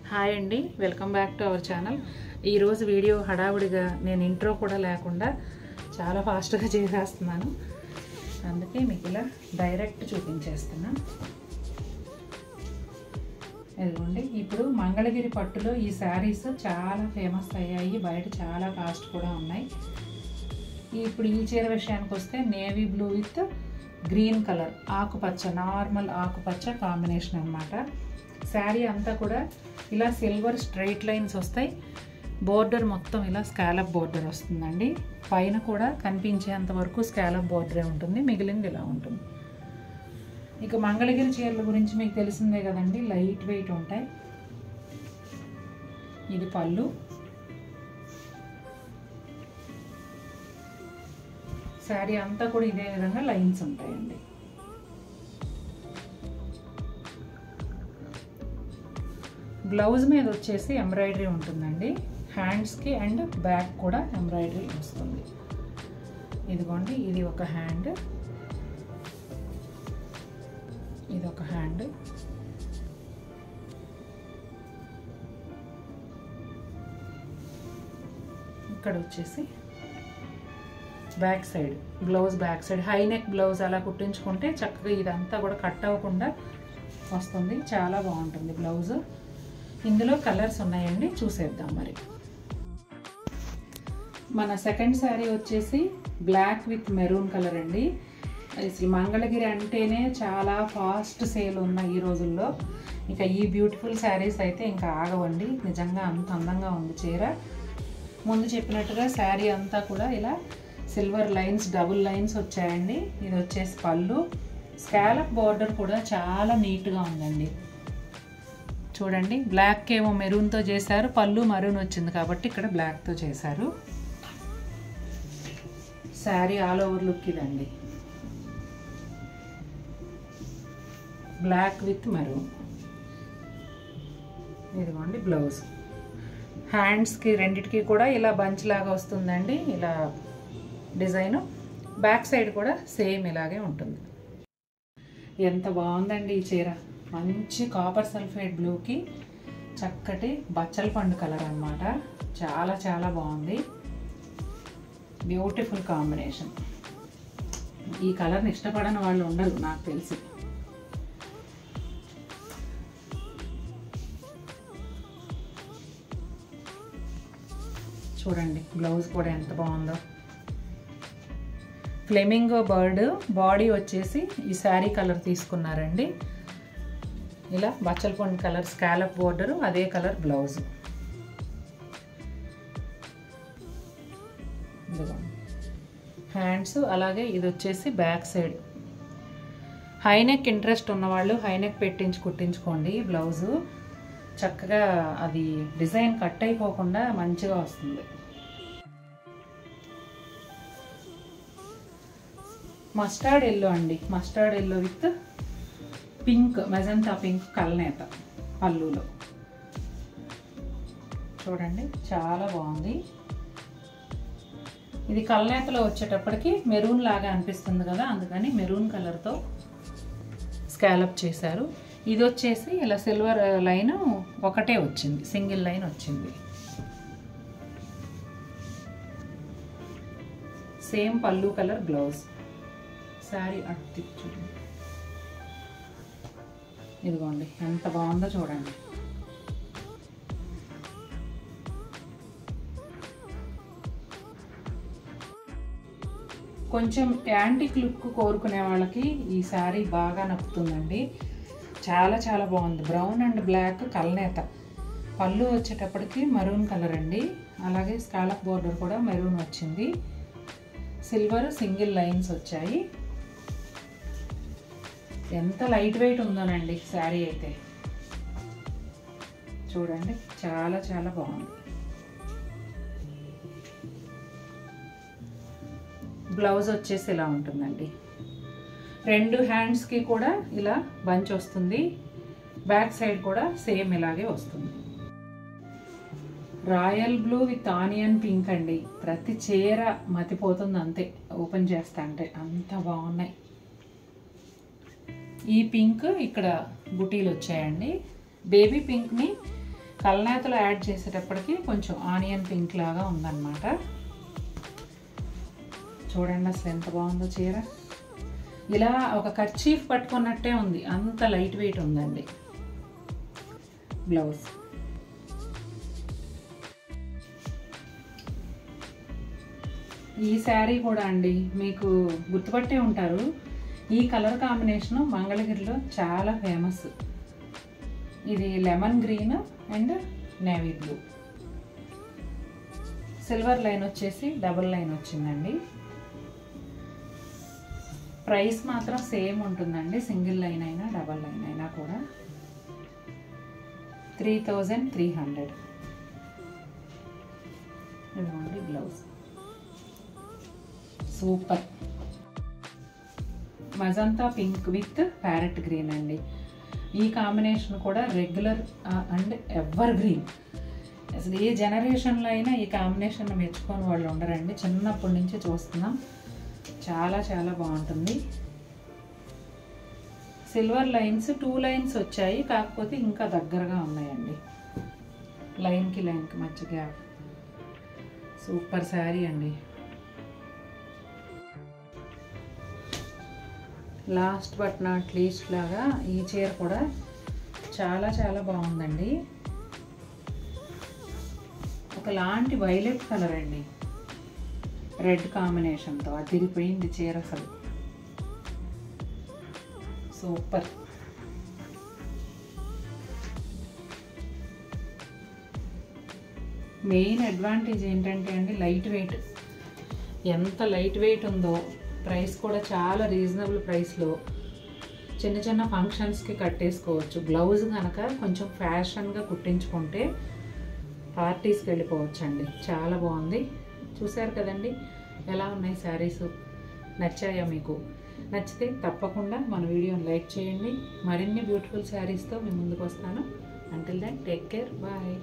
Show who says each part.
Speaker 1: Hi అండి, welcome back to our channel. ఈరోజు video హడావుడిగా నేను ఇంట్రో కూడా లేకుండా చాలా ఫాస్ట్గా చేసేస్తున్నాను. అందుకే మీకు ఇలా డైరెక్ట్ చూపించేస్తున్నా. ఇదిగోండి, ఇప్పుడు మంగళగిరి పట్టులో ఈ శారీస్ చాలా ఫేమస్ అయ్యాయి, బయట చాలా కాస్ట్ కూడా ఉన్నాయి. ఇప్పుడు ఈ చీర విషయానికి వస్తే navy blue with green colour, ఆకుపచ్చ, నార్మల్ ఆకుపచ్చ కాంబినేషన్ అన్నమాట. శారీ అంతా కూడా ఇలా సిల్వర్ స్ట్రైట్ లైన్స్ వస్తాయి. బోర్డర్ మొత్తం ఇలా స్కాలప్ బోర్డర్ వస్తుందండి. పైన కూడా కనిపించేంత వరకు స్కాలప్ బోర్డరే ఉంటుంది, మిగిలింది ఇలా ఉంటుంది. ఇక మంగళగిరి చీరల గురించి మీకు తెలిసిందే కదండి, లైట్ వెయిట్ ఉంటాయి. ఇది పళ్ళు. శారీ అంతా కూడా ఇదే విధంగా లైన్స్ ఉంటాయండి. బ్లౌజ్ మీద వచ్చేసి ఎంబ్రాయిడరీ ఉంటుందండి. హ్యాండ్స్కి అండ్ బ్యాక్ కూడా ఎంబ్రాయిడరీ వస్తుంది. ఇదిగోండి, ఇది ఒక హ్యాండ్, ఇది ఒక హ్యాండ్. ఇక్కడ వచ్చేసి back side blouse, back side high neck blouse అలా కుట్టించుకుంటే చక్కగా ఇదంతా కూడా కట్ అవ్వకుండా వస్తుంది. చాలా బాగుంటుంది బ్లౌజ్. ఇందులో కలర్స్ ఉన్నాయండి, చూసేద్దాం. మరి మన సెకండ్ శారీ వచ్చేసి బ్లాక్ విత్ మెరూన్ కలర్ అండి. అసలు మంగళగిరి అంటేనే చాలా ఫాస్ట్ సేల్ ఉన్న ఈ రోజుల్లో. ఇక ఈ బ్యూటిఫుల్ శారీస్ అయితే ఇంకా ఆగవండి. నిజంగా అంత అందంగా ఉంది చీర. ముందు చెప్పినట్టుగా శారీ అంతా కూడా ఇలా సిల్వర్ లైన్స్, డబుల్ లైన్స్ వచ్చాయండి. ఇది వచ్చేసి పళ్ళు. స్కాలప్ బార్డర్ కూడా చాలా నీట్గా ఉందండి. చూడండి, బ్లాక్ ఏమో మెరూన్తో చేశారు, పళ్ళు మరూన్ వచ్చింది కాబట్టి ఇక్కడ బ్లాక్తో చేశారు. శారీ ఆల్ ఓవర్ లుక్ ఇదండి, బ్లాక్ విత్ మరూన్. ఇదిగోండి బ్లౌజ్. హ్యాండ్స్కి రెండిటికి కూడా ఇలా బంచ్ లాగా వస్తుందండి, ఇలా డిజైన్. బ్యాక్ సైడ్ కూడా సేమ్ ఇలాగే ఉంటుంది. ఎంత బాగుందండి ఈ చీర. మంచి కాపర్ సల్ఫేట్ బ్లూకి చక్కటి బచ్చల పండు కలర్ అన్నమాట. చాలా చాలా బాగుంది, బ్యూటిఫుల్ కాంబినేషన్. ఈ కలర్ని ఇష్టపడని వాళ్ళు ఉండరు నాకు తెలిసి. చూడండి బ్లౌజ్ కూడా ఎంత బాగుందో. ఫ్లెమింగో బర్డ్ బాడీ వచ్చేసి ఈ శారీ కలర్ తీసుకున్నారండి. ఇలా బచ్చల పండు కలర్ స్కాలప్ బోర్డరు, అదే కలర్ బ్లౌజ్. హ్యాండ్స్ అలాగే. ఇది వచ్చేసి బ్యాక్ సైడ్. హైనెక్ ఇంట్రెస్ట్ ఉన్నవాళ్ళు హైనెక్ పెట్టించి కుట్టించుకోండి. బ్లౌజు చక్కగా అది డిజైన్ కట్ అయిపోకుండా మంచిగా వస్తుంది. మస్టర్డ్ ఎల్లో అండి, mustard yellow with pink, magenta pink కలనేత పళ్ళులో. చూడండి చాలా బాగుంది. ఇది కలనేతలో వచ్చేటప్పటికి మెరూన్ లాగా అనిపిస్తుంది కదా, అందుకని మెరూన్ కలర్తో స్కాలప్ చేశారు. ఇది వచ్చేసి ఇలా సిల్వర్ లైన్ ఒకటే వచ్చింది, సింగిల్ లైన్ వచ్చింది. సేమ్ పళ్ళు కలర్ బ్లౌజ్. శారీ అట్టి చూడండి, ఇదిగోండి ఎంత బాగుందో చూడండి. కొంచెం యాంటిక్ లుక్ కోరుకునే వాళ్ళకి ఈ శారీ బాగా నప్పుతుందండి. చాలా చాలా బాగుంది. బ్రౌన్ అండ్ బ్లాక్ కలనేత. పళ్ళు వచ్చేటప్పటికి మరూన్ కలర్ అండి. అలాగే స్కాలప్ బోర్డర్ కూడా మెరూన్ వచ్చింది. సిల్వర్ సింగిల్ లైన్స్ వచ్చాయి. ఎంత లైట్ వెయిట్ ఉందోనండి శారీ అయితే. చూడండి చాలా చాలా బాగుంది. బ్లౌజ్ వచ్చేసి ఇలా ఉంటుందండి. రెండు హ్యాండ్స్కి కూడా ఇలా బంచ్ వస్తుంది. బ్యాక్ సైడ్ కూడా సేమ్ ఇలాగే వస్తుంది. Royal blue with onion pink అండి. ప్రతి చీర మతిపోతుంది అంతే, ఓపెన్ చేస్తా అంటే అంత బాగున్నాయి. ఈ పింక్ ఇక్కడ బుటీలు వచ్చాయండి. బేబీ పింక్ని కల్నేతలో యాడ్ చేసేటప్పటికి కొంచెం ఆనియన్ పింక్ లాగా ఉందన్నమాట. చూడండి అసలు ఎంత బాగుందో చీర. ఇలా ఒక కర్చీఫ్ పట్టుకున్నట్టే ఉంది, అంత లైట్ వెయిట్ ఉందండి. బ్లౌజ్ ఈ శారీ కూడా అండి మీకు గుర్తుపట్టే ఉంటారు. ఈ కలర్ కాంబినేషను మంగళగిరిలో చాలా ఫేమస్. ఇది lemon green and navy blue. Silver line వచ్చేసి డబుల్ లైన్ వచ్చిందండి. ప్రైస్ మాత్రం సేమ్ ఉంటుందండి, సింగిల్ లైన్ అయినా డబల్ లైన్ అయినా కూడా 3300. ఇదిగోండి blouse. Super. Magenta pink with parrot green అండి. ఈ కాంబినేషన్ కూడా రెగ్యులర్ అండ్ ఎవర్ గ్రీన్. అసలు ఏ జనరేషన్లో అయినా ఈ కాంబినేషన్ మెచ్చుకొని వాళ్ళు ఉండరండి. చిన్నప్పటి నుంచి చూస్తున్నాం, చాలా చాలా బాగుంటుంది. సిల్వర్ లైన్స్ 2 లైన్స్ వచ్చాయి, కాకపోతే ఇంకా దగ్గరగా ఉన్నాయండి. లైన్కి లైన్కి మధ్య గ్యాప్. సూపర్ శారీ అండి. లాస్ట్ బట్ నాట్ లీస్ట్ లాగా ఈ చీర కూడా చాలా చాలా బాగుందండి. ఒకలాంటి వైలెట్ కలర్ అండి, రెడ్ కాంబినేషన్తో అదిరిపోయింది చీర అసలు. సూపర్. మెయిన్ అడ్వాంటేజ్ ఏంటంటే అండి లైట్ వెయిట్. ఎంత లైట్ వెయిట్ ఉందో, ప్రైస్ కూడా చాలా రీజనబుల్ ప్రైస్లో చిన్న చిన్న ఫంక్షన్స్కి కట్టేసుకోవచ్చు. బ్లౌజ్ కనుక కొంచెం ఫ్యాషన్గా కుట్టించుకుంటే పార్టీస్కి వెళ్ళిపోవచ్చు అండి. చాలా బాగుంది. చూసారు కదండి ఎలా ఉన్నాయి శారీస్. నచ్చాయా మీకు? నచ్చితే తప్పకుండా మన వీడియోని లైక్ చేయండి. మరిన్ని బ్యూటిఫుల్ శారీస్తో మీ ముందుకు వస్తాను. Until then take care, bye.